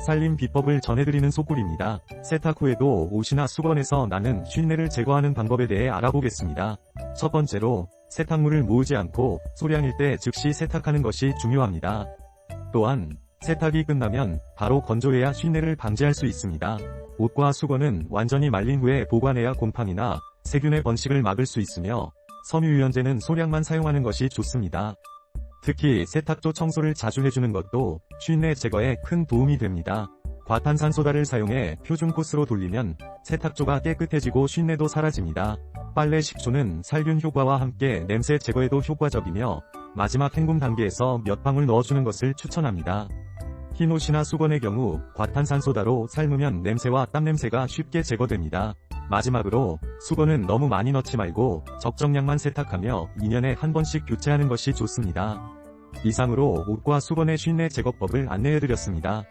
살림 비법을 전해드리는 소꿀입니다. 세탁 후에도 옷이나 수건에서 나는 쉰내를 제거하는 방법에 대해 알아보겠습니다. 첫 번째로 세탁물을 모으지 않고 소량일 때 즉시 세탁하는 것이 중요합니다. 또한 세탁이 끝나면 바로 건조해야 쉰내를 방지할 수 있습니다. 옷과 수건은 완전히 말린 후에 보관해야 곰팡이나 세균의 번식을 막을 수 있으며 섬유유연제는 소량만 사용하는 것이 좋습니다. 특히 세탁조 청소를 자주 해주는 것도 쉰내 제거에 큰 도움이 됩니다. 과탄산소다를 사용해 표준 코스로 돌리면 세탁조가 깨끗해지고 쉰내도 사라집니다. 빨래 식초는 살균 효과와 함께 냄새 제거에도 효과적이며 마지막 헹굼 단계에서 몇 방울 넣어주는 것을 추천합니다. 흰옷이나 수건의 경우 과탄산소다로 삶으면 냄새와 땀냄새가 쉽게 제거됩니다. 마지막으로 수건은 너무 많이 넣지 말고 적정량만 세탁하며 2년에 한 번씩 교체하는 것이 좋습니다. 이상으로 옷과 수건의 쉰내 제거법을 안내해드렸습니다.